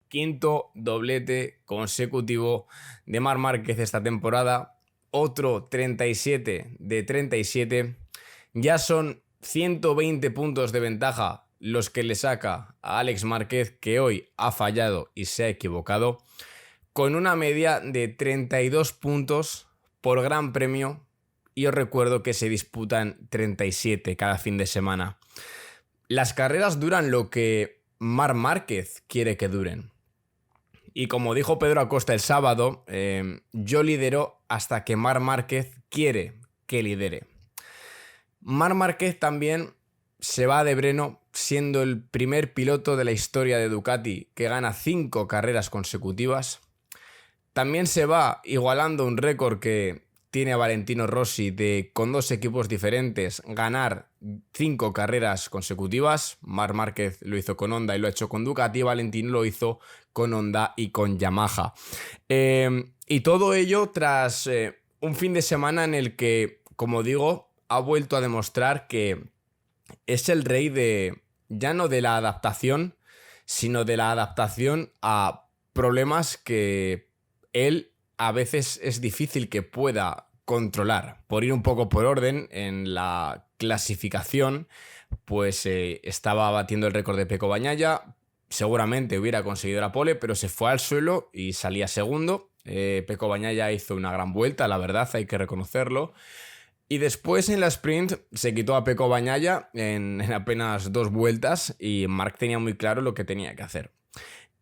quinto doblete consecutivo de Marc Márquez esta temporada. Otro 37 de 37. Ya son 120 puntos de ventaja los que le saca a Àlex Márquez, que hoy ha fallado y se ha equivocado, con una media de 32 puntos por Gran Premio. Y os recuerdo que se disputan 37 cada fin de semana. Las carreras duran lo que Marc Márquez quiere que duren. Y como dijo Pedro Acosta el sábado, yo lidero hasta que Marc Márquez quiere que lidere. Marc Márquez también se va de Breno siendo el primer piloto de la historia de Ducati que gana 5 carreras consecutivas. También se va igualando un récord que tiene a Valentino Rossi de, con 2 equipos diferentes, ganar 5 carreras consecutivas. Marc Márquez lo hizo con Honda y lo ha hecho con Ducati. Valentino lo hizo con Honda y con Yamaha. Y todo ello tras un fin de semana en el que, como digo, ha vuelto a demostrar que es el rey de, ya no de la adaptación, sino de la adaptación a problemas que él a veces es difícil que pueda controlar. Por ir un poco por orden, en la clasificación, pues estaba batiendo el récord de Pecco Bagnaia. Seguramente hubiera conseguido la pole, pero se fue al suelo y salía segundo. Pecco Bagnaia hizo una gran vuelta, la verdad, hay que reconocerlo. Y después en la sprint se quitó a Pecco Bagnaia en apenas 2 vueltas y Marc tenía muy claro lo que tenía que hacer.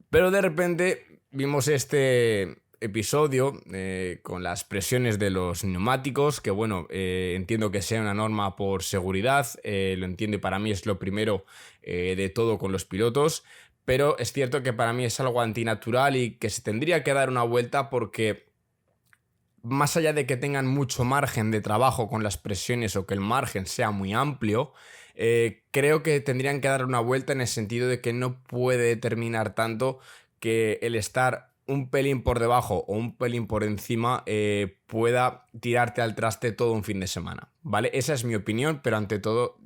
Pero de repente vimos este episodio con las presiones de los neumáticos, que bueno, entiendo que sea una norma por seguridad, lo entiendo y para mí es lo primero de todo con los pilotos, pero es cierto que para mí es algo antinatural y que se tendría que dar una vuelta porque más allá de que tengan mucho margen de trabajo con las presiones o que el margen sea muy amplio, creo que tendrían que dar una vuelta en el sentido de que no puede determinar tanto que el estar un pelín por debajo o un pelín por encima pueda tirarte al traste todo un fin de semana, ¿vale? Esa es mi opinión, pero ante todo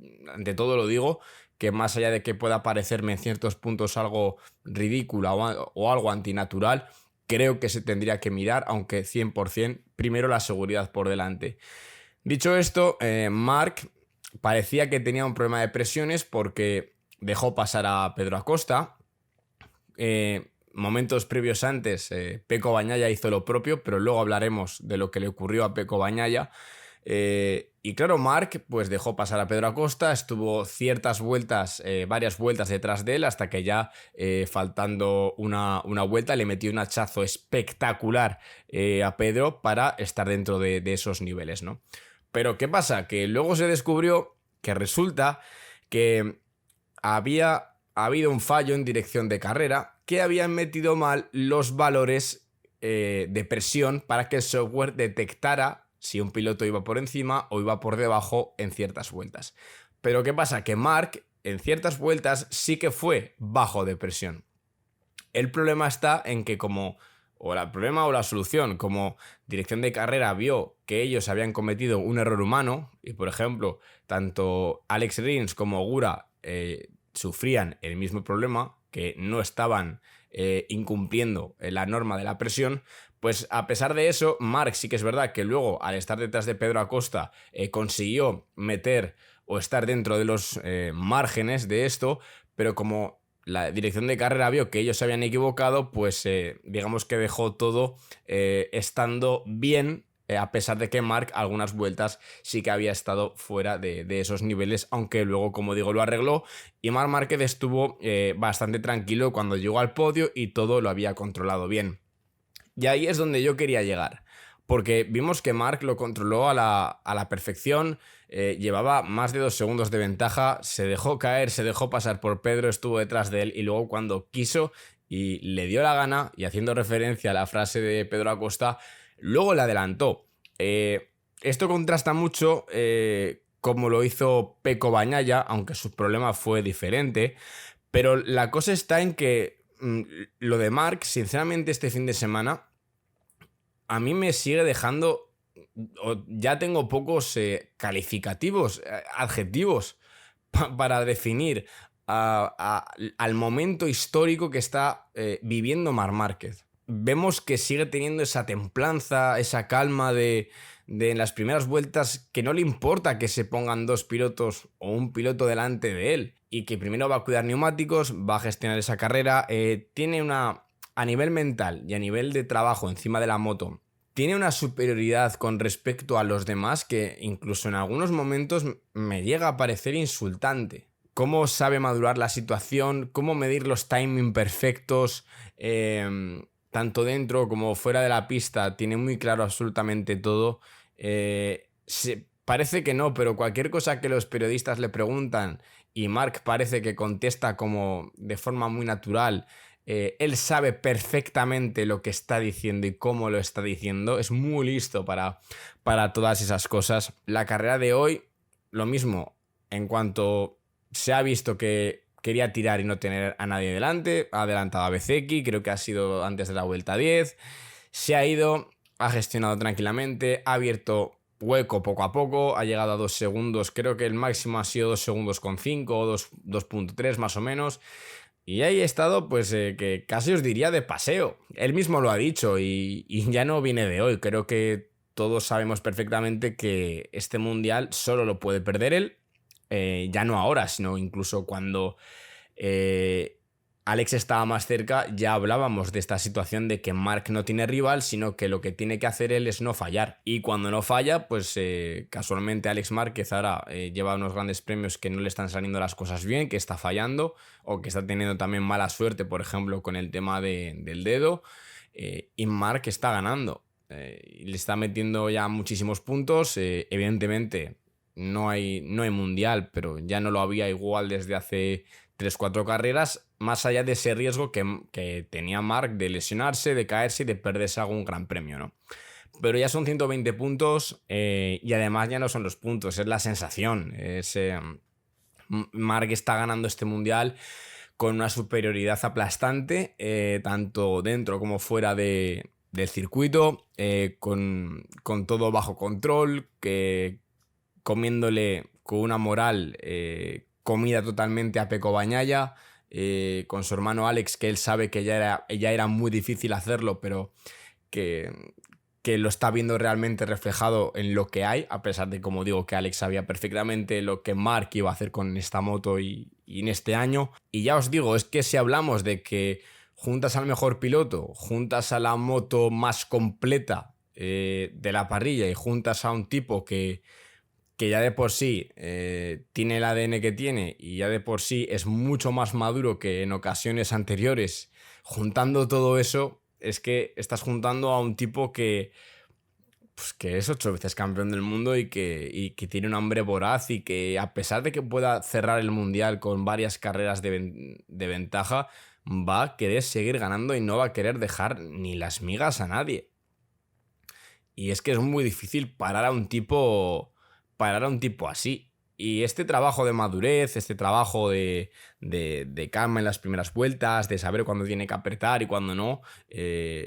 lo digo, que más allá de que pueda parecerme en ciertos puntos algo ridícula o algo antinatural, creo que se tendría que mirar, aunque 100%, primero la seguridad por delante. Dicho esto, Marc parecía que tenía un problema de presiones porque dejó pasar a Pedro Acosta. Momentos previos antes, Pecco Bagnaia hizo lo propio, pero luego hablaremos de lo que le ocurrió a Pecco Bagnaia. Y claro, Marc pues dejó pasar a Pedro Acosta, estuvo ciertas vueltas, varias vueltas detrás de él, hasta que ya faltando una vuelta le metió un hachazo espectacular a Pedro para estar dentro de esos niveles, ¿no? Pero ¿qué pasa? Que luego se descubrió que resulta que había habido un fallo en dirección de carrera, que habían metido mal los valores de presión para que el software detectara si un piloto iba por encima o iba por debajo en ciertas vueltas. Pero ¿qué pasa? Que Marc en ciertas vueltas sí que fue bajo de presión. El problema está en que el problema o la solución, como dirección de carrera vio que ellos habían cometido un error humano, y por ejemplo, tanto Alex Rins como Ogura sufrían el mismo problema, que no estaban incumpliendo la norma de la presión, pues a pesar de eso, Marc sí que es verdad que luego, al estar detrás de Pedro Acosta, consiguió meter o estar dentro de los márgenes de esto, pero como la dirección de carrera vio que ellos se habían equivocado, pues digamos que dejó todo estando bien, a pesar de que Marc algunas vueltas sí que había estado fuera de esos niveles, aunque luego, como digo, lo arregló y Marc Márquez estuvo bastante tranquilo cuando llegó al podio y todo lo había controlado bien. Y ahí es donde yo quería llegar, porque vimos que Marc lo controló a la perfección, llevaba más de 2 segundos de ventaja, se dejó caer, se dejó pasar por Pedro, estuvo detrás de él y luego cuando quiso y le dio la gana, y haciendo referencia a la frase de Pedro Acosta, luego le adelantó. Esto contrasta mucho como lo hizo Pecco Bagnaia, aunque su problema fue diferente, pero la cosa está en que lo de Marc, sinceramente, este fin de semana a mí me sigue dejando. Ya tengo pocos calificativos, adjetivos para definir al momento histórico que está viviendo Marc Márquez. Vemos que sigue teniendo esa templanza, esa calma de en las primeras vueltas, que no le importa que se pongan dos pilotos o un piloto delante de él, y que primero va a cuidar neumáticos, va a gestionar esa carrera, tiene a nivel mental y a nivel de trabajo encima de la moto, tiene una superioridad con respecto a los demás que incluso en algunos momentos me llega a parecer insultante. Cómo sabe madurar la situación, cómo medir los timing perfectos, tanto dentro como fuera de la pista, tiene muy claro absolutamente todo. Parece que no, pero cualquier cosa que los periodistas le preguntan y Marc parece que contesta como de forma muy natural, él sabe perfectamente lo que está diciendo y cómo lo está diciendo, es muy listo para todas esas cosas. La carrera de hoy, lo mismo, en cuanto se ha visto que quería tirar y no tener a nadie delante, ha adelantado a Bezzecchi, creo que ha sido antes de la vuelta 10, se ha ido, ha gestionado tranquilamente, ha abierto hueco poco a poco, ha llegado a 2 segundos, creo que el máximo ha sido 2 segundos con 5 o 2.3 más o menos, y ahí he estado pues que casi os diría de paseo. Él mismo lo ha dicho y ya no viene de hoy, creo que todos sabemos perfectamente que este mundial solo lo puede perder él, ya no ahora, sino incluso cuando eh, Alex estaba más cerca, ya hablábamos de esta situación de que Marc no tiene rival, sino que lo que tiene que hacer él es no fallar. Y cuando no falla, pues casualmente Alex Márquez ahora lleva unos grandes premios que no le están saliendo las cosas bien, que está fallando o que está teniendo también mala suerte, por ejemplo, con el tema del dedo. Y Marc está ganando. Y le está metiendo ya muchísimos puntos. Evidentemente no hay mundial, pero ya no lo había igual desde hace 3-4 carreras, más allá de ese riesgo que tenía Marc de lesionarse, de caerse y de perderse algún gran premio, ¿no? Pero ya son 120 puntos y además ya no son los puntos, es la sensación. Marc está ganando este mundial con una superioridad aplastante, tanto dentro como fuera del circuito, con todo bajo control, comiéndole con una moral comida totalmente a Pecco Bagnaia, con su hermano Alex, que él sabe que ya era muy difícil hacerlo, pero que lo está viendo realmente reflejado en lo que hay, a pesar de, como digo, que Alex sabía perfectamente lo que Marc iba a hacer con esta moto y en este año. Y ya os digo, es que si hablamos de que juntas al mejor piloto, juntas a la moto más completa de la parrilla y juntas a un tipo que ya de por sí tiene el ADN que tiene y ya de por sí es mucho más maduro que en ocasiones anteriores, juntando todo eso, es que estás juntando a un tipo pues, que es 8 veces campeón del mundo y que tiene un hambre voraz y que a pesar de que pueda cerrar el mundial con varias carreras de ventaja, va a querer seguir ganando y no va a querer dejar ni las migas a nadie. Y es que es muy difícil parar a un tipo así. Y este trabajo de madurez, este trabajo de calma en las primeras vueltas, de saber cuándo tiene que apretar y cuándo no,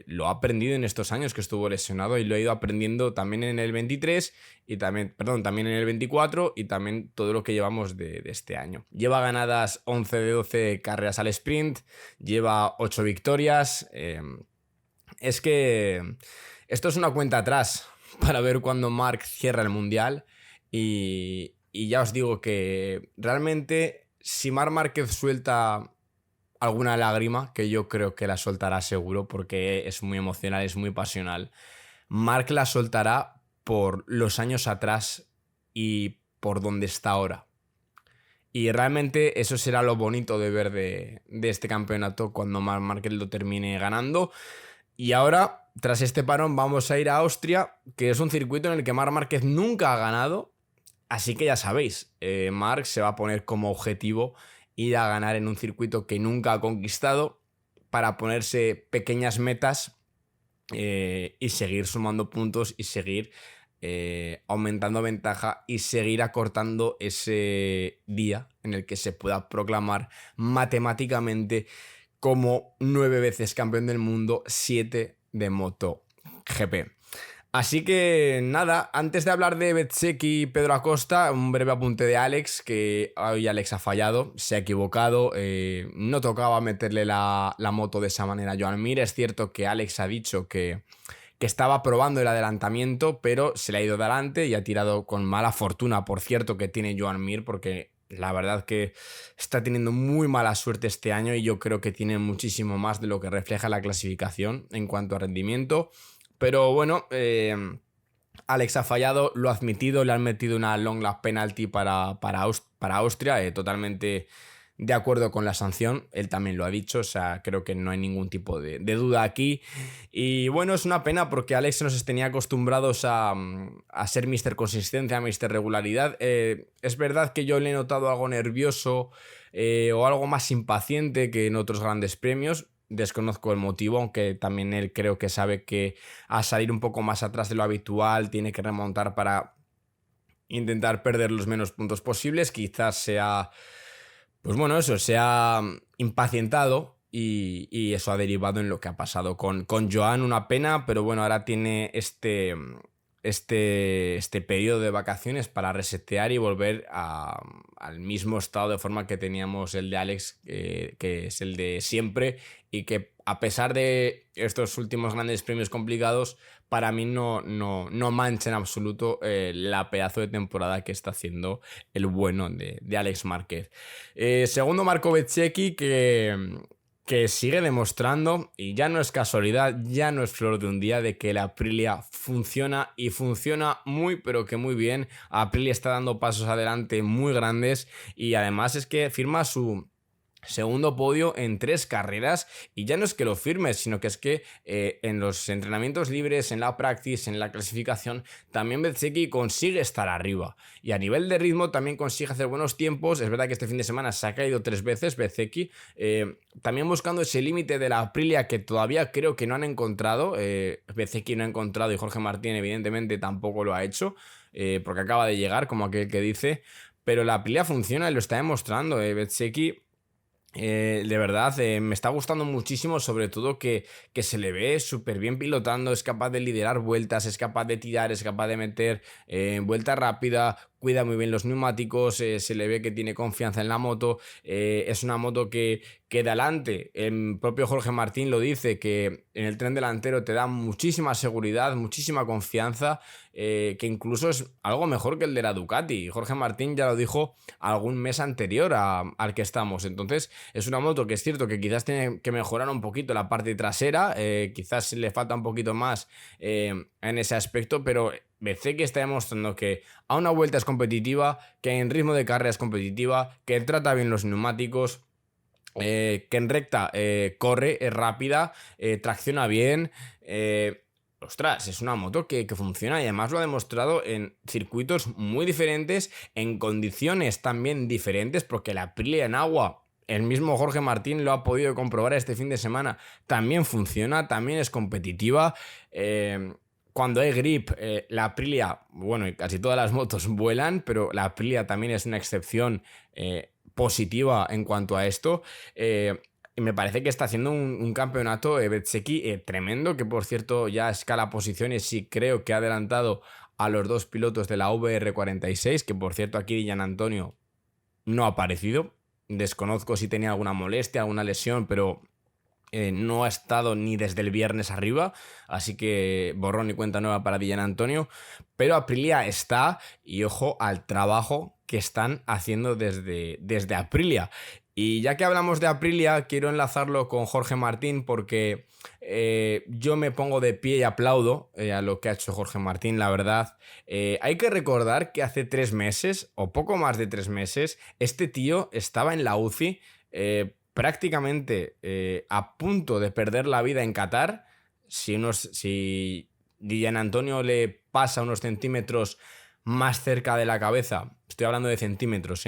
lo ha aprendido en estos años que estuvo lesionado y lo ha ido aprendiendo también en el 23 y también en el 24 y también todo lo que llevamos de este año. Lleva ganadas 11 de 12 carreras al sprint, lleva 8 victorias. Es que esto es una cuenta atrás para ver cuándo Marc cierra el mundial y ya os digo que realmente si Marc Márquez suelta alguna lágrima, que yo creo que la soltará seguro porque es muy emocional, es muy pasional, Marc la soltará por los años atrás y por donde está ahora. Y realmente eso será lo bonito de ver de este campeonato cuando Marc Márquez lo termine ganando. Y ahora, tras este parón, vamos a ir a Austria, que es un circuito en el que Marc Márquez nunca ha ganado. Así que ya sabéis, Marc se va a poner como objetivo ir a ganar en un circuito que nunca ha conquistado para ponerse pequeñas metas y seguir sumando puntos y seguir aumentando ventaja y seguir acortando ese día en el que se pueda proclamar matemáticamente como 9 veces campeón del mundo, 7 de MotoGP. Así que nada, antes de hablar de Bezzecchi y Pedro Acosta, un breve apunte de Alex, que hoy Alex ha fallado, se ha equivocado, no tocaba meterle la moto de esa manera a Joan Mir. Es cierto que Alex ha dicho que estaba probando el adelantamiento, pero se le ha ido de adelante y ha tirado con mala fortuna, por cierto, que tiene Joan Mir, porque la verdad que está teniendo muy mala suerte este año y yo creo que tiene muchísimo más de lo que refleja la clasificación en cuanto a rendimiento. Pero bueno, Alex ha fallado, lo ha admitido, le han metido una long lap penalty para Austria, totalmente de acuerdo con la sanción, él también lo ha dicho, o sea, creo que no hay ningún tipo de duda aquí. Y bueno, es una pena porque Alex nos tenía acostumbrados a ser Mr. Consistencia, Mr. Regularidad. Es verdad que yo le he notado algo nervioso o algo más impaciente que en otros grandes premios. Desconozco el motivo, aunque también él creo que sabe que a salir un poco más atrás de lo habitual tiene que remontar para intentar perder los menos puntos posibles. Quizás sea, pues bueno, eso, se ha impacientado y eso ha derivado en lo que ha pasado con Joan. Una pena, pero bueno, ahora tiene este periodo de vacaciones para resetear y volver al mismo estado de forma que teníamos el de Alex, que es el de siempre, y que a pesar de estos últimos grandes premios complicados, para mí no mancha en absoluto la pedazo de temporada que está haciendo el bueno de Alex Márquez. Segundo, Marco Bezzecchi, que sigue demostrando, y ya no es casualidad, ya no es flor de un día, de que la Aprilia funciona y funciona muy, pero que muy bien. Aprilia está dando pasos adelante muy grandes y además es que firma su segundo podio en 3 carreras, y ya no es que lo firme, sino que es que en los entrenamientos libres, en la practice, en la clasificación, también Bezzecchi consigue estar arriba. Y a nivel de ritmo también consigue hacer buenos tiempos. Es verdad que este fin de semana se ha caído 3 veces Bezzecchi, también buscando ese límite de la Aprilia que todavía creo que no han encontrado. Bezzecchi no ha encontrado y Jorge Martín evidentemente tampoco lo ha hecho, porque acaba de llegar, como aquel que dice. Pero la Aprilia funciona y lo está demostrando. Bezzecchi, de verdad, me está gustando muchísimo, sobre todo que se le ve súper bien pilotando, es capaz de liderar vueltas, es capaz de tirar, es capaz de meter vuelta rápida, cuida muy bien los neumáticos, se le ve que tiene confianza en la moto. Es una moto que de adelante, el propio Jorge Martín lo dice, que en el tren delantero te da muchísima seguridad, muchísima confianza, que incluso es algo mejor que el de la Ducati. Jorge Martín ya lo dijo algún mes anterior al que estamos. Entonces es una moto que es cierto que quizás tiene que mejorar un poquito la parte trasera, quizás le falta un poquito más en ese aspecto, pero Bezzecchi está demostrando que a una vuelta es competitiva, que en ritmo de carrera es competitiva, que trata bien los neumáticos, que en recta corre, es rápida, tracciona bien. Ostras, es una moto que funciona y además lo ha demostrado en circuitos muy diferentes, en condiciones también diferentes, porque la Aprilia en agua, el mismo Jorge Martín lo ha podido comprobar este fin de semana, también funciona, también es competitiva. Cuando hay grip, la Aprilia, bueno, y casi todas las motos vuelan, pero la Aprilia también es una excepción positiva en cuanto a esto. Y me parece que está haciendo un campeonato Bezzecchi tremendo, que por cierto ya escala posiciones y creo que ha adelantado a los 2 pilotos de la VR46, que por cierto aquí Gian Antonio no ha aparecido. Desconozco si tenía alguna molestia, alguna lesión, pero no ha estado ni desde el viernes arriba, así que borrón y cuenta nueva para Gian Antonio. Pero Aprilia está, y ojo al trabajo que están haciendo desde Aprilia. Y ya que hablamos de Aprilia, quiero enlazarlo con Jorge Martín, porque yo me pongo de pie y aplaudo a lo que ha hecho Jorge Martín, la verdad. Hay que recordar que hace 3 meses, o poco más de 3 meses, este tío estaba en la UCI, prácticamente a punto de perder la vida en Qatar. Si Gian Antonio le pasa unos centímetros más cerca de la cabeza, estoy hablando de centímetros,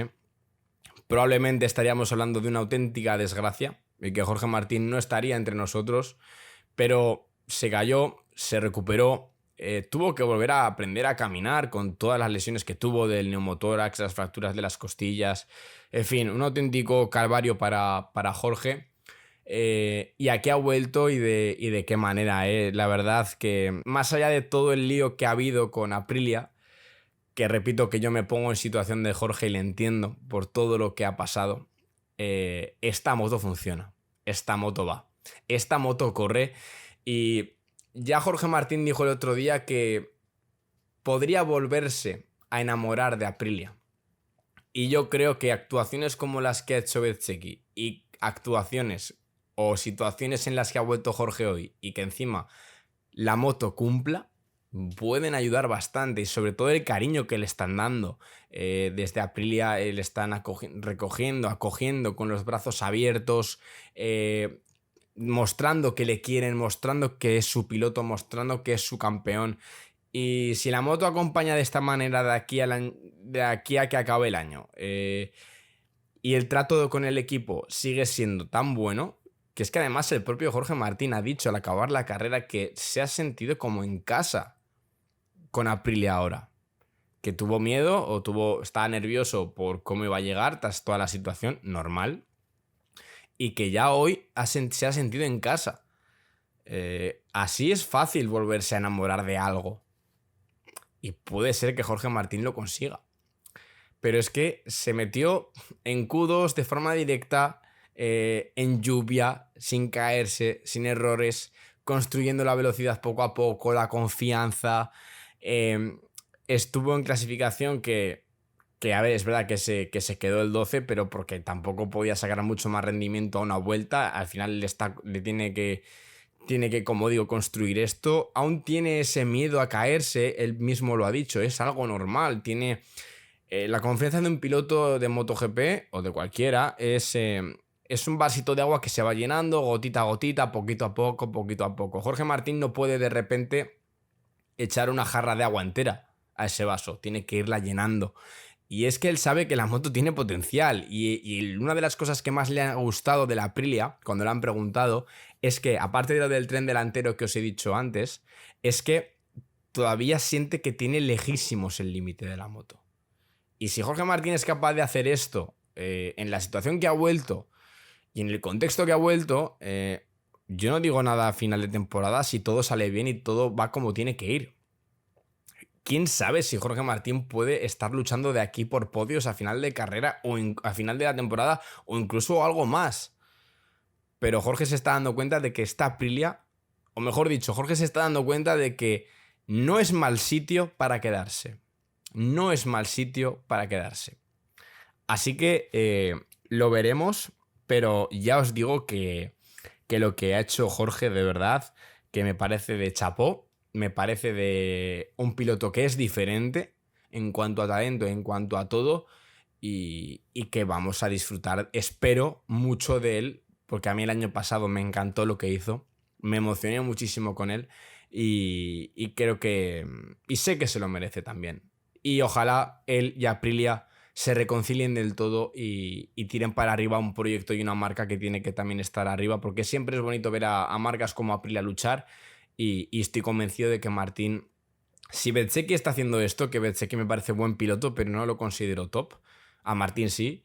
probablemente estaríamos hablando de una auténtica desgracia y que Jorge Martín no estaría entre nosotros, pero se cayó, se recuperó, tuvo que volver a aprender a caminar con todas las lesiones que tuvo del neumotórax, las fracturas de las costillas, en fin, un auténtico calvario para Jorge. y a qué ha vuelto y de qué manera. La verdad que más allá de todo el lío que ha habido con Aprilia, que repito que yo me pongo en situación de Jorge y le entiendo por todo lo que ha pasado, esta moto funciona, esta moto va, esta moto corre y ya Jorge Martín dijo el otro día que podría volverse a enamorar de Aprilia. Y yo creo que actuaciones como las que ha hecho Bezzecchi y actuaciones o situaciones en las que ha vuelto Jorge hoy y que encima la moto cumpla, pueden ayudar bastante. Y sobre todo el cariño que le están dando. Desde Aprilia le están recogiendo, acogiendo con los brazos abiertos, mostrando que le quieren, mostrando que es su piloto, mostrando que es su campeón. Y si la moto acompaña de esta manera de aquí a que acabe el año, y el trato con el equipo sigue siendo tan bueno, que es que además el propio Jorge Martín ha dicho al acabar la carrera que se ha sentido como en casa con Aprilia ahora. Que tuvo miedo o estaba nervioso por cómo iba a llegar tras toda la situación, normal. Y que ya hoy se ha sentido en casa. Así es fácil volverse a enamorar de algo. Y puede ser que Jorge Martín lo consiga. Pero es que se metió en Q2 de forma directa, en lluvia, sin caerse, sin errores, construyendo la velocidad poco a poco, la confianza. Estuvo en clasificación que a ver, es verdad que se quedó el 12, pero porque tampoco podía sacar mucho más rendimiento a una vuelta. Al final le tiene que, como digo, construir esto. Aún tiene ese miedo a caerse, él mismo lo ha dicho, es algo normal. Tiene la confianza de un piloto de MotoGP o de cualquiera es un vasito de agua que se va llenando, gotita a gotita, poquito a poco, poquito a poco. Jorge Martín no puede de repente echar una jarra de agua entera a ese vaso, tiene que irla llenando. Y es que él sabe que la moto tiene potencial y una de las cosas que más le ha gustado de la Aprilia, cuando le han preguntado, es que, aparte de lo del tren delantero que os he dicho antes, es que todavía siente que tiene lejísimos el límite de la moto. Y si Jorge Martín es capaz de hacer esto en la situación que ha vuelto y en el contexto que ha vuelto, yo no digo nada a final de temporada si todo sale bien y todo va como tiene que ir. ¿Quién sabe si Jorge Martín puede estar luchando de aquí por podios a final de carrera o a final de la temporada o incluso algo más? Pero Jorge se está dando cuenta de que esta Aprilia, o mejor dicho, Jorge se está dando cuenta de que no es mal sitio para quedarse. No es mal sitio para quedarse. Así que lo veremos, pero ya os digo que lo que ha hecho Jorge de verdad, que me parece de chapó, me parece de un piloto que es diferente en cuanto a talento, en cuanto a todo, y que vamos a disfrutar, espero, mucho de él, porque a mí el año pasado me encantó lo que hizo, me emocioné muchísimo con él y creo que... y sé que se lo merece también. Y ojalá él y Aprilia se reconcilien del todo y tiren para arriba un proyecto y una marca que tiene que también estar arriba, porque siempre es bonito ver a marcas como Aprilia luchar y estoy convencido de que Martín, si Bezzecchi está haciendo esto, que Bezzecchi me parece buen piloto, pero no lo considero top, a Martín sí.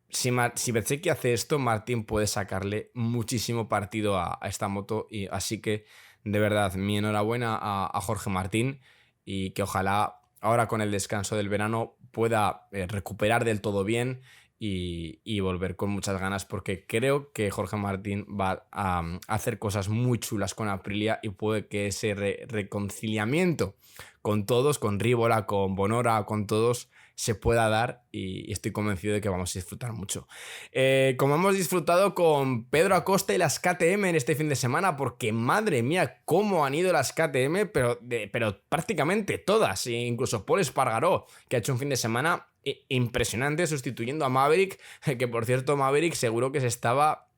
Si Bezzecchi hace esto, Martín puede sacarle muchísimo partido a esta moto, y así que de verdad mi enhorabuena a Jorge Martín y que ojalá ahora con el descanso del verano pueda recuperar del todo bien y volver con muchas ganas, porque creo que Jorge Martín va a hacer cosas muy chulas con Aprilia y puede que ese reconciliamiento con todos, con Rívola, con Bonora, con todos, se pueda dar y estoy convencido de que vamos a disfrutar mucho. Como hemos disfrutado con Pedro Acosta y las KTM en este fin de semana, porque madre mía, cómo han ido las KTM, pero prácticamente todas, incluso Pol Espargaró, que ha hecho un fin de semana impresionante sustituyendo a Maverick, que por cierto Maverick seguro que se estaba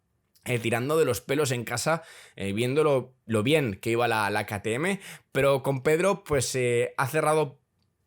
tirando de los pelos en casa, viendo lo bien que iba la KTM, pero con Pedro pues ha cerrado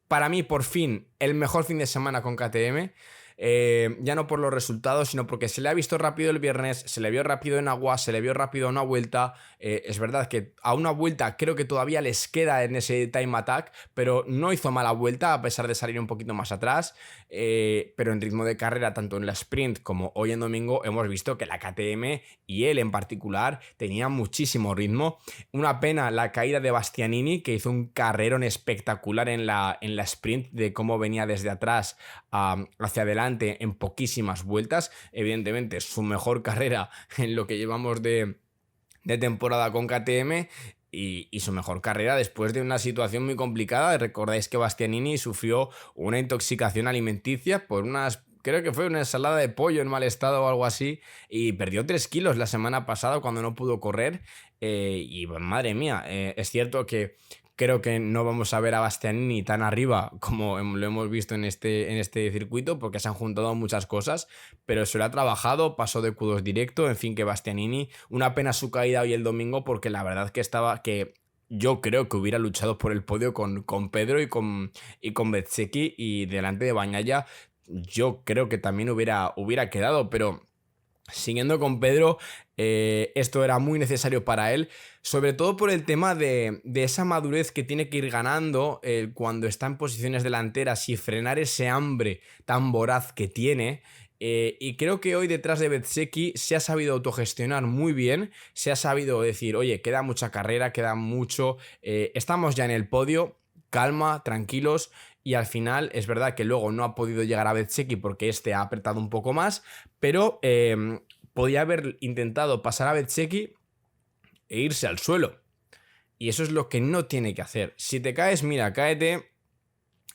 para mí por fin el mejor fin de semana con KTM. ya no por los resultados, sino porque se le ha visto rápido el viernes, se le vio rápido en agua, se le vio rápido a una vuelta. Es verdad que a una vuelta creo que todavía les queda en ese time attack, pero no hizo mala vuelta a pesar de salir un poquito más atrás. Pero en ritmo de carrera, tanto en la sprint como hoy en domingo, hemos visto que la KTM y él en particular tenía muchísimo ritmo. Una pena la caída de Bastianini, que hizo un carrerón espectacular en la sprint, de cómo venía desde atrás hacia adelante en poquísimas vueltas. Evidentemente su mejor carrera en lo que llevamos de temporada con KTM, y su mejor carrera después de una situación muy complicada. Recordáis que Bastianini sufrió una intoxicación alimenticia por creo que fue una ensalada de pollo en mal estado o algo así, y perdió 3 kilos la semana pasada cuando no pudo correr. Y madre mía, es cierto que creo que no vamos a ver a Bastianini tan arriba como lo hemos visto en este circuito, porque se han juntado muchas cosas, pero se lo ha trabajado, pasó de Q2 directo. En fin, que Bastianini, una pena su caída hoy el domingo, porque la verdad que yo creo que hubiera luchado por el podio con Pedro y con Bezzecchi, y delante de Bagnaia yo creo que también hubiera quedado. Pero siguiendo con Pedro, esto era muy necesario para él, sobre todo por el tema de esa madurez que tiene que ir ganando cuando está en posiciones delanteras, y frenar ese hambre tan voraz que tiene. Y creo que hoy detrás de Bezzecchi se ha sabido autogestionar muy bien, se ha sabido decir, oye, queda mucha carrera, queda mucho, estamos ya en el podio, calma, tranquilos. Y al final es verdad que luego no ha podido llegar a Bezzecchi porque este ha apretado un poco más, pero podía haber intentado pasar a Bezzecchi e irse al suelo. Y eso es lo que no tiene que hacer. Si te caes, mira, cáete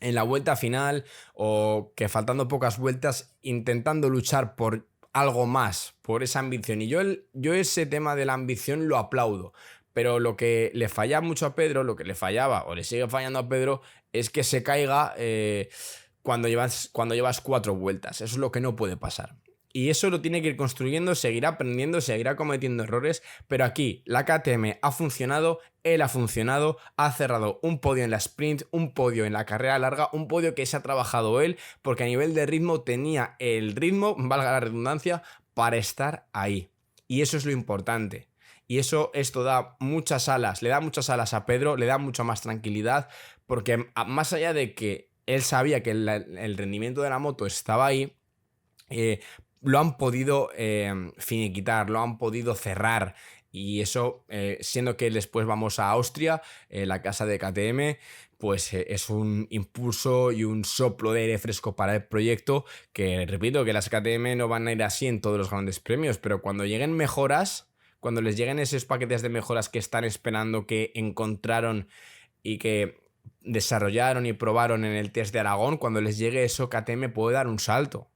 en la vuelta final, o que faltando pocas vueltas, intentando luchar por algo más, por esa ambición. Y yo ese tema de la ambición lo aplaudo. Pero lo que le falla mucho a Pedro, lo que le fallaba o le sigue fallando a Pedro, es que se caiga cuando llevas 4 vueltas. Eso es lo que no puede pasar. Y eso lo tiene que ir construyendo, seguirá aprendiendo, seguirá cometiendo errores, pero aquí la KTM ha funcionado, él ha funcionado, ha cerrado un podio en la sprint, un podio en la carrera larga, un podio que se ha trabajado él, porque a nivel de ritmo tenía el ritmo, valga la redundancia, para estar ahí. Y eso es lo importante. Y esto da muchas alas, le da muchas alas a Pedro, le da mucha más tranquilidad, porque más allá de que él sabía que el rendimiento de la moto estaba ahí, lo han podido finiquitar, lo han podido cerrar. Y eso, siendo que después vamos a Austria, la casa de KTM, pues es un impulso y un soplo de aire fresco para el proyecto, que repito, que las KTM no van a ir así en todos los grandes premios, pero cuando lleguen mejoras, cuando les lleguen esos paquetes de mejoras que están esperando, que encontraron y que desarrollaron y probaron en el test de Aragón, cuando les llegue eso, KTM puede dar un salto.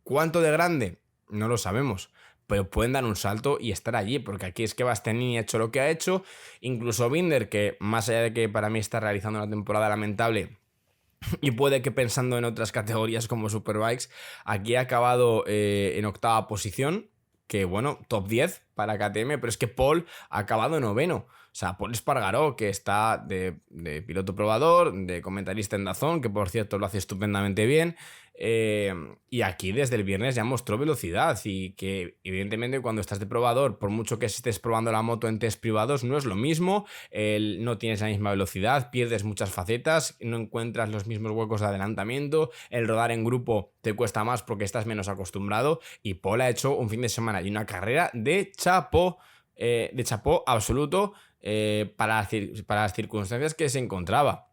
¿Cuánto de grande? No lo sabemos, pero pueden dar un salto y estar allí, porque aquí es que Bastianini ha hecho lo que ha hecho. Incluso Binder, que más allá de que para mí está realizando una temporada lamentable, y puede que pensando en otras categorías como Superbikes, aquí ha acabado en 8ª posición, que bueno, top 10 para KTM, pero es que Paul ha acabado 9º. O sea, Paul Espargaró, que está de piloto probador, de comentarista en DAZN, que por cierto lo hace estupendamente bien. Y aquí desde el viernes ya mostró velocidad, y que evidentemente cuando estás de probador, por mucho que estés probando la moto en test privados, no es lo mismo. No tienes la misma velocidad, pierdes muchas facetas, no encuentras los mismos huecos de adelantamiento, el rodar en grupo te cuesta más porque estás menos acostumbrado. Y Paul ha hecho un fin de semana y una carrera de chapó absoluto, para las circunstancias que se encontraba.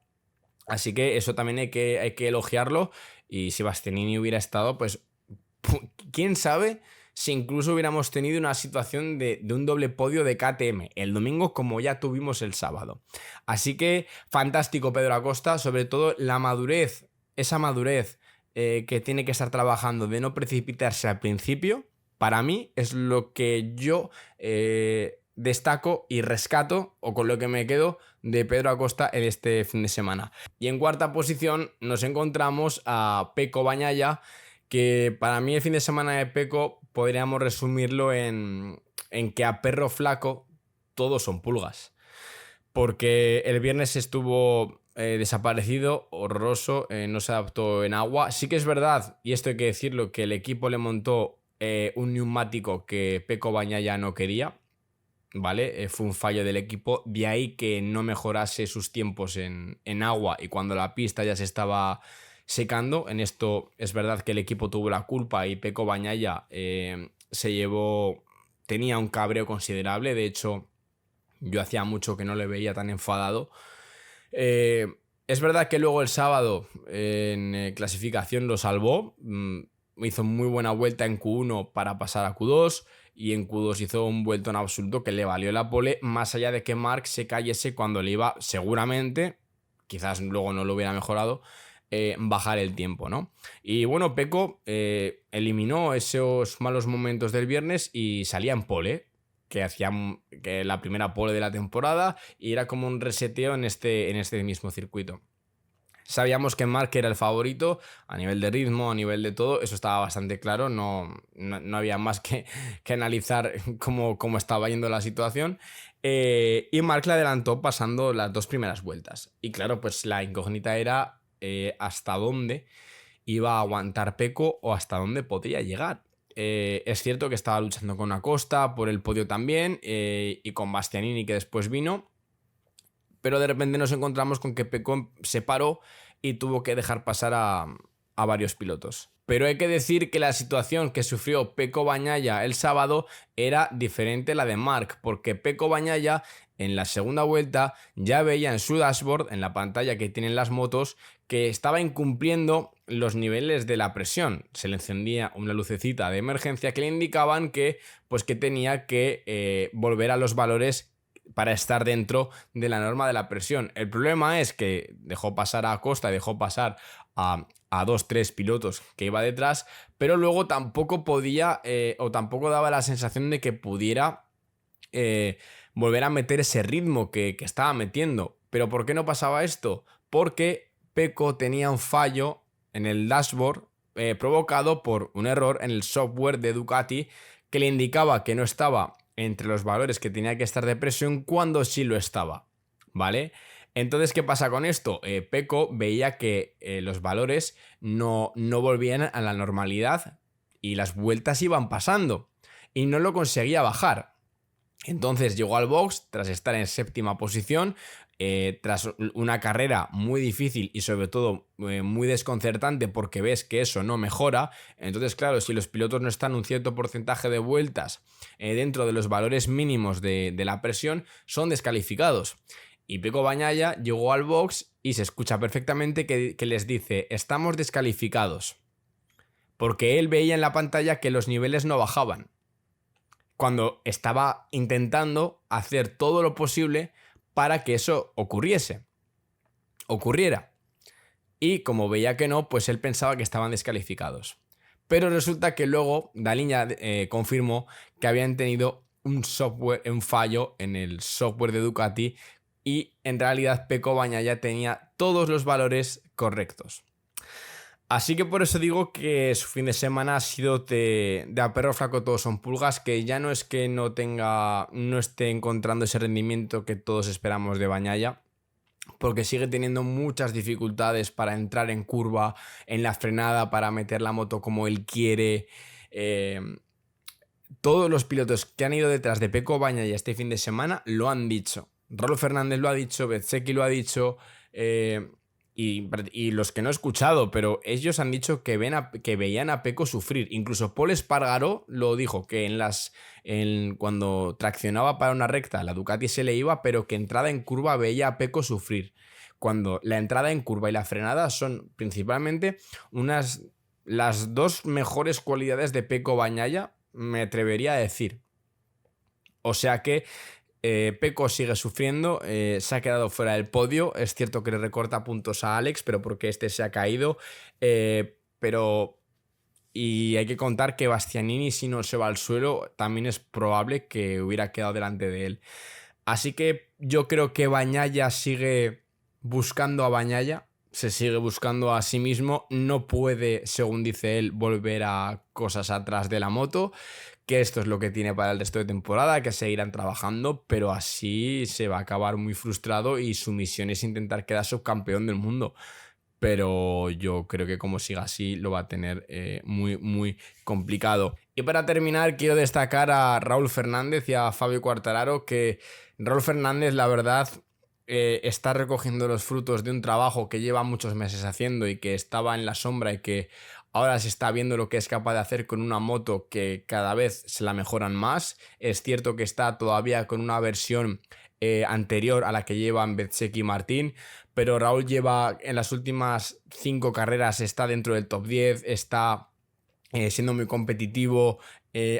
Así que eso también hay que elogiarlo. Y si Bastianini hubiera estado, pues quién sabe si incluso hubiéramos tenido una situación de un doble podio de KTM el domingo, como ya tuvimos el sábado. Así que fantástico Pedro Acosta, sobre todo la madurez, esa madurez que tiene que estar trabajando de no precipitarse al principio. Para mí es lo que yo destaco y rescato, o con lo que me quedo, de Pedro Acosta en este fin de semana. Y en 4ª posición nos encontramos a Pecco Bagnaia, que para mí el fin de semana de Pecco podríamos resumirlo en que a perro flaco todos son pulgas. Porque el viernes estuvo desaparecido, horroroso, no se adaptó en agua. Sí que es verdad, y esto hay que decirlo, que el equipo le montó un neumático que Pecco Bagnaia no quería, ¿vale? Fue un fallo del equipo, de ahí que no mejorase sus tiempos en agua y cuando la pista ya se estaba secando. En esto es verdad que el equipo tuvo la culpa y Pecco Bagnaia tenía un cabreo considerable. De hecho, yo hacía mucho que no le veía tan enfadado. Eh, es verdad que luego el sábado en clasificación lo salvó. Hizo muy buena vuelta en Q1 para pasar a Q2 y en Q2 hizo un vueltón absoluto que le valió la pole, más allá de que Marc se cayese cuando le iba seguramente, quizás luego no lo hubiera mejorado, bajar el tiempo, ¿no? Y bueno, Pecco eliminó esos malos momentos del viernes y salía en pole, que hacía que la primera pole de la temporada y era como un reseteo en este mismo circuito. Sabíamos que Marc era el favorito a nivel de ritmo, a nivel de todo, eso estaba bastante claro, no había más que analizar cómo estaba yendo la situación. Y Marc le adelantó pasando las 2 primeras vueltas. Y claro, pues la incógnita era hasta dónde iba a aguantar Pecco o hasta dónde podría llegar. Es cierto que estaba luchando con Acosta por el podio también y con Bastianini, que después vino, pero de repente nos encontramos con que Pecco se paró y tuvo que dejar pasar a varios pilotos. Pero hay que decir que la situación que sufrió Pecco Bagnaia el sábado era diferente a la de Marc, porque Pecco Bagnaia en la segunda vuelta ya veía en su dashboard, en la pantalla que tienen las motos, que estaba incumpliendo los niveles de la presión. Se le encendía una lucecita de emergencia que le indicaban que tenía que volver a los valores para estar dentro de la norma de la presión. El problema es que dejó pasar a Acosta y dejó pasar a 2-3 pilotos que iba detrás, pero luego tampoco podía o tampoco daba la sensación de que pudiera volver a meter ese ritmo que estaba metiendo. ¿Pero por qué no pasaba esto? Porque Pecco tenía un fallo en el dashboard provocado por un error en el software de Ducati que le indicaba que no estaba entre los valores que tenía que estar de presión cuando sí lo estaba, ¿vale? Entonces, ¿qué pasa con esto? Pecco veía que los valores no volvían a la normalidad y las vueltas iban pasando y no lo conseguía bajar. Entonces llegó al box tras estar en séptima posición, tras una carrera muy difícil y sobre todo muy desconcertante porque ves que eso no mejora. Entonces, claro, si los pilotos no están un cierto porcentaje de vueltas dentro de los valores mínimos de la presión, son descalificados. Y Pecco Bagnaia llegó al box y se escucha perfectamente que les dice: estamos descalificados. Porque él veía en la pantalla que los niveles no bajaban, cuando estaba intentando hacer todo lo posible para que eso ocurriera. Y como veía que no, pues él pensaba que estaban descalificados. Pero resulta que luego Daliña confirmó que habían tenido un fallo en el software de Ducati y en realidad Pecco Bagnaia tenía todos los valores correctos. Así que por eso digo que su fin de semana ha sido de a perro flaco todos son pulgas, que ya no es que no esté encontrando ese rendimiento que todos esperamos de Bagnaia, porque sigue teniendo muchas dificultades para entrar en curva, en la frenada, para meter la moto como él quiere. Todos los pilotos que han ido detrás de Pecco Bagnaia este fin de semana lo han dicho. Rolf Fernández lo ha dicho, Bezzecchi lo ha dicho, y los que no he escuchado, pero ellos han dicho que veían a Pecco sufrir. Incluso Pol Espargaró lo dijo, que cuando traccionaba para una recta la Ducati se le iba, pero que entrada en curva veía a Pecco sufrir. Cuando la entrada en curva y la frenada son principalmente las dos mejores cualidades de Pecco Bagnaia, me atrevería a decir. O sea que Pecco sigue sufriendo, se ha quedado fuera del podio. Es cierto que le recorta puntos a Alex, pero porque este se ha caído. Y hay que contar que Bastianini, si no se va al suelo, también es probable que hubiera quedado delante de él. Así que yo creo que Bagnaia sigue buscando a Bagnaia, se sigue buscando a sí mismo. No puede, según dice él, volver a cosas atrás de la moto. que esto es lo que tiene para el resto de temporada, que seguirán trabajando, pero así se va a acabar muy frustrado y su misión es intentar quedar subcampeón del mundo. Pero yo creo que como siga así lo va a tener muy, muy complicado. Y para terminar, quiero destacar a Raúl Fernández y a Fabio Quartararo, que Raúl Fernández, la verdad, está recogiendo los frutos de un trabajo que lleva muchos meses haciendo y que estaba en la sombra y que ahora se está viendo lo que es capaz de hacer con una moto que cada vez se la mejoran más. Es cierto que está todavía con una versión anterior a la que llevan Bezzecchi y Martín, pero Raúl lleva en las últimas 5 carreras, está dentro del top 10, está siendo muy competitivo,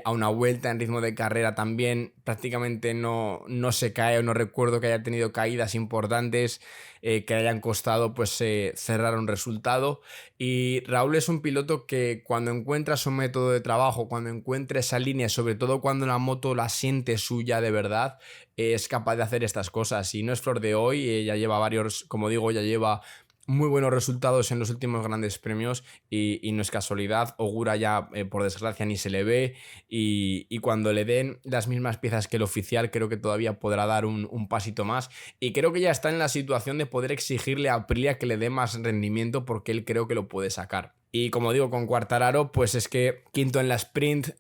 a una vuelta en ritmo de carrera también, prácticamente no se cae, o no recuerdo que haya tenido caídas importantes que hayan costado pues cerrar un resultado. Y Raúl es un piloto que cuando encuentra su método de trabajo, cuando encuentra esa línea, sobre todo cuando la moto la siente suya de verdad, es capaz de hacer estas cosas. Y no es flor de hoy, ya lleva varios, como digo, ya lleva muy buenos resultados en los últimos grandes premios y no es casualidad. Ogura ya, por desgracia, ni se le ve y cuando le den las mismas piezas que el oficial, creo que todavía podrá dar un pasito más y creo que ya está en la situación de poder exigirle a Aprilia que le dé más rendimiento porque él creo que lo puede sacar. Y como digo, con Quartararo, pues es que quinto en la sprint,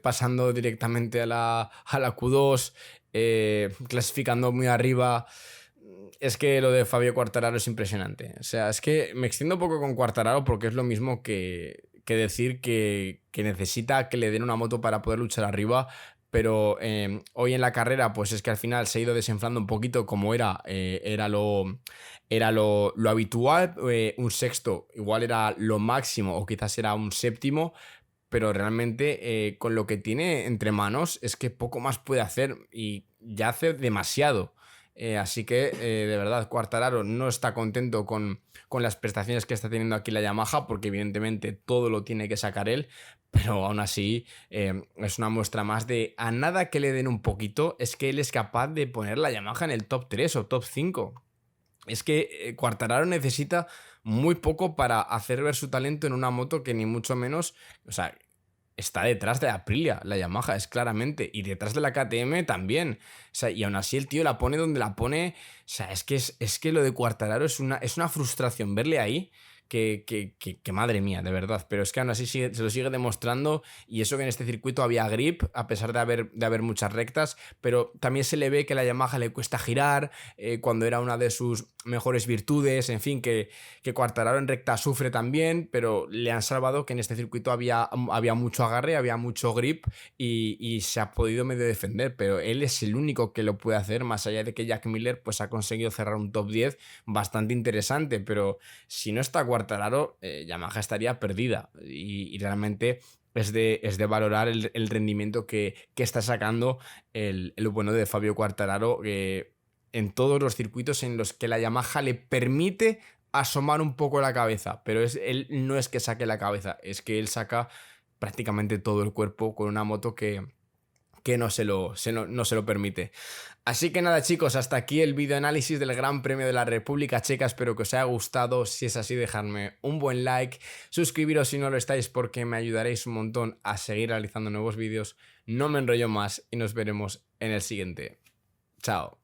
pasando directamente a la Q2, clasificando muy arriba. Es que lo de Fabio Quartararo es impresionante. O sea, es que me extiendo un poco con Quartararo porque es lo mismo que decir que necesita que le den una moto para poder luchar arriba. Pero hoy en la carrera, pues es que al final se ha ido desinflando un poquito como era lo habitual. Un sexto igual era lo máximo o quizás era un séptimo. Pero realmente con lo que tiene entre manos es que poco más puede hacer y ya hace demasiado. Así que de verdad Quartararo no está contento con las prestaciones que está teniendo aquí la Yamaha porque evidentemente todo lo tiene que sacar él, pero aún así es una muestra más de a nada que le den un poquito es que él es capaz de poner la Yamaha en el top 3 o top 5. Es que Quartararo necesita muy poco para hacer ver su talento en una moto que ni mucho menos, o sea, está detrás de la Aprilia, la Yamaha, es claramente, y detrás de la KTM también. O sea, y aún así el tío la pone donde la pone. O sea, es que lo de Quartararo es una frustración verle ahí. Que madre mía, de verdad. Pero es que aún así se lo sigue demostrando. Y eso que en este circuito había grip, a pesar de haber muchas rectas. Pero también se le ve que a la Yamaha le cuesta girar. Cuando era una de sus mejores virtudes. En fin, que Quartararo en recta sufre también. Pero le han salvado que en este circuito había mucho agarre, había mucho grip. Y se ha podido medio defender. Pero él es el único que lo puede hacer. Más allá de que Jack Miller pues ha conseguido cerrar un top 10 bastante interesante. Pero si no está Quartararo, Yamaha estaría perdida y realmente es de valorar el rendimiento que está sacando el bueno de Fabio Quartararo en todos los circuitos en los que la Yamaha le permite asomar un poco la cabeza, pero él no es que saque la cabeza, es que él saca prácticamente todo el cuerpo con una moto que no se lo permite. Así que nada chicos, hasta aquí el video análisis del Gran Premio de la República Checa, espero que os haya gustado, si es así dejadme un buen like, suscribiros si no lo estáis porque me ayudaréis un montón a seguir realizando nuevos vídeos, no me enrollo más y nos veremos en el siguiente. Chao.